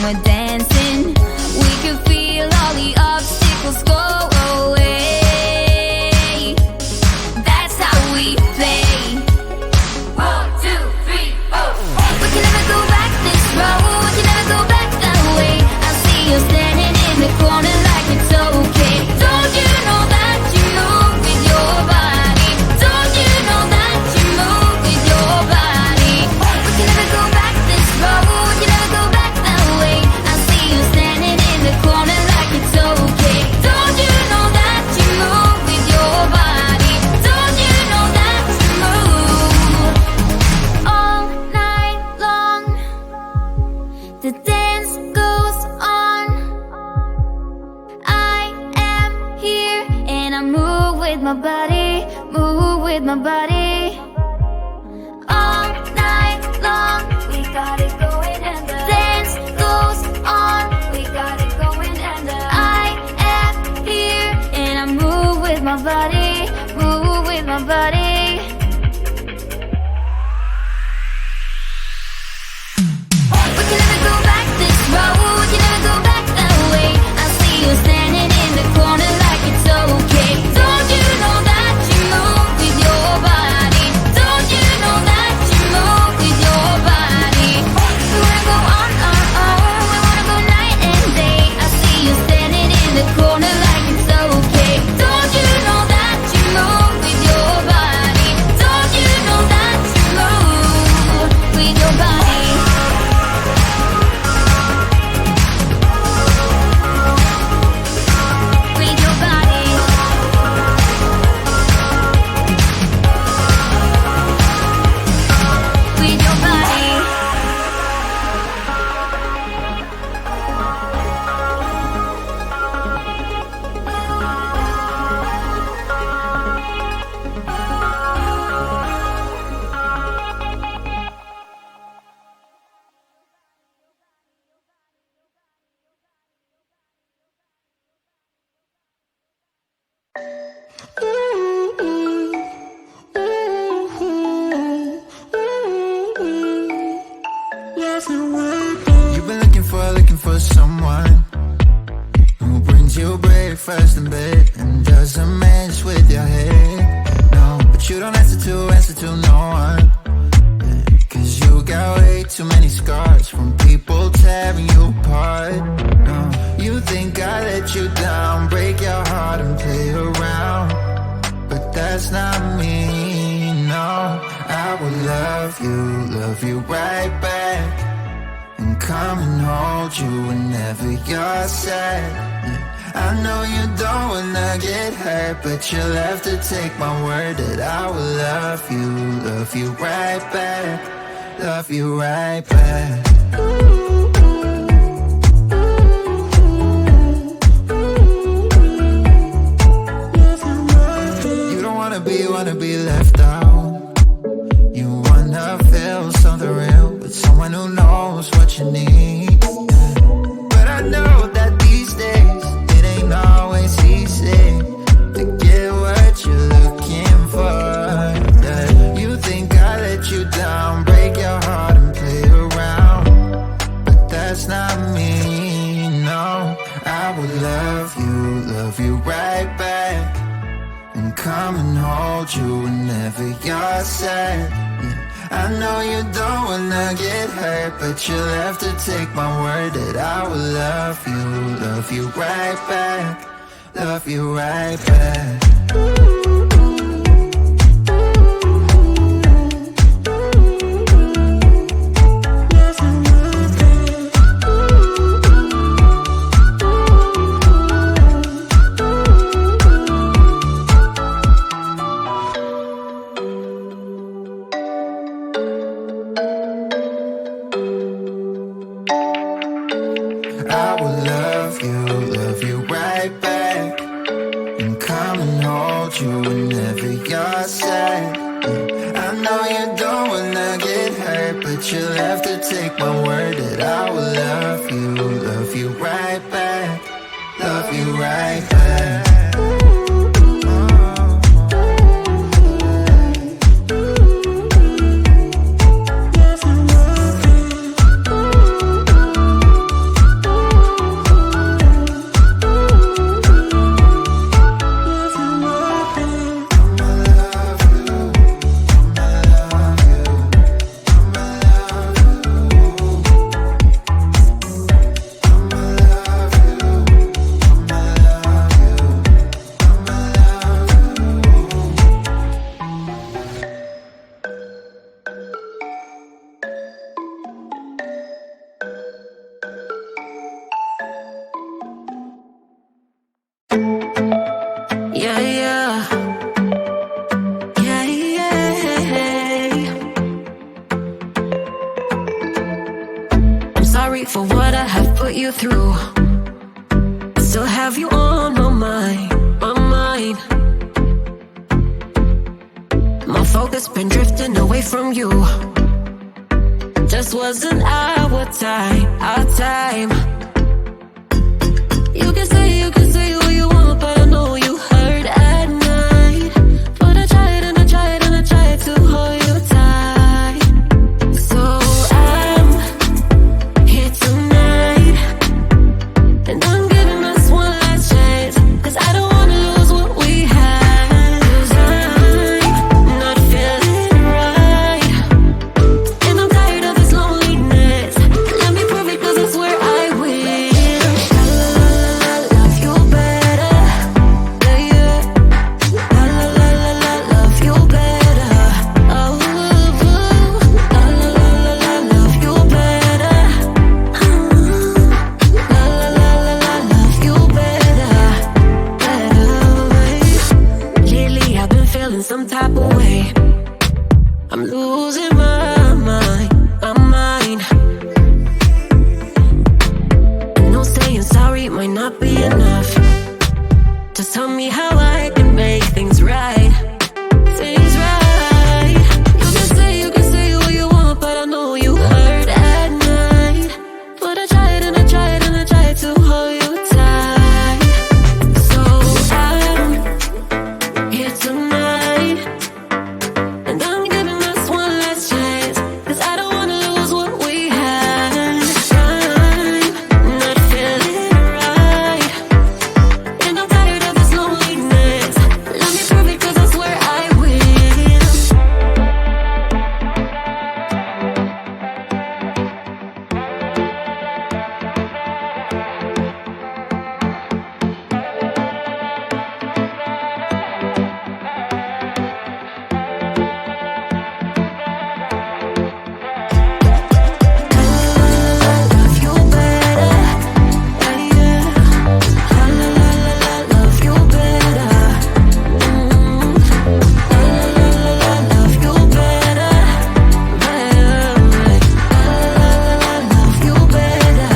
we're dancing. We can feel all the obstacles go away. That's how we play. 1, 2, 3, 4. We can never go back this road. We can never go back that way. I see you standing in the corner like it's okay. Don't you know that you move with your body? Don't you know that you move with your body? We can never go back this road. We can never go back that way. I see you standing in the corner like it's okay. Don't you know that you move with your body? Don't you know that you move all night long? The dance goes on. I am here and I move with my body, move with my body. All night long, we got it going and the dance goes on. We got it going and the I am here and I move with my body, move with my body. We can never go back this road. We can never go back that way. I see you standing in the corner like it's okay. Don't you know that you move with your body? Don't you know that you move with your body? We wanna go on, we wanna go night and day. I see you standing in the corner like it's okay. Don't you know that you move with your body? Don't you know that you move with your body? With your body. With your body. You've been looking for someone who brings you breakfast in bed and doesn't mess with your head. No, but you don't answer to no one. Cause you got way too many scars from people tearing you apart. No, you think I let you down, break your heart and play around. But that's not me, no. I will love you right back. And come and hold you whenever you're sad. Yeah. I know you don't wanna get hurt, but you'll have to take my word that I will love you right back. Love you right back. You don't wanna be left out. You wanna feel something real with someone who knows what you need. But I know that these days it ain't always easy to get what you're looking for. Yeah. You think I let you down, break your heart and play around, but that's not me, no. I will love you right back. And come and hold you whenever you're sad. Yeah. I know you don't wanna get hurt, but you'll have to take my word that I will love you right back. Love you right back. I will love you right back. And come and hold you whenever you're sad. Yeah. I know you don't wanna get hurt, but you'll have to take my word that I will love you right back. Love you right back. sorry for what I have put you through. I still have you on my mind, my mind. My focus been drifting away from you. Just wasn't our time, our time. You can say what you want, but I know you hurt at night. But I tried and I tried and I tried to hold you tight. So I'm here tonight, and I'm giving us one last chance, 'cause I don't wanna lose what we had. 'Cause I'm not feeling right, and I'm tired of this loneliness. Let me prove it, 'cause I swear I will. Love you better, yeah, yeah. Love you better, oh, love you better, love you better, better. Lately I've been feeling some type of way. I'm losing my mind, my mind. I know saying sorry might not be enough. Just tell me how I can make things right, things right. You can say what you want, but I know you hurt at night. But I tried and I tried and I tried to hold you tight. So I'm here tonight, and I'm giving us one last chance, 'cause I don't wanna lose what we had. I'm not feeling right, and I'm tired of this loneliness. Let me prove it, 'cause I swear I will. Love you better, yeah, yeah. Love you better, love you better, better. Love you better,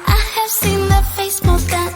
I have seen that face move that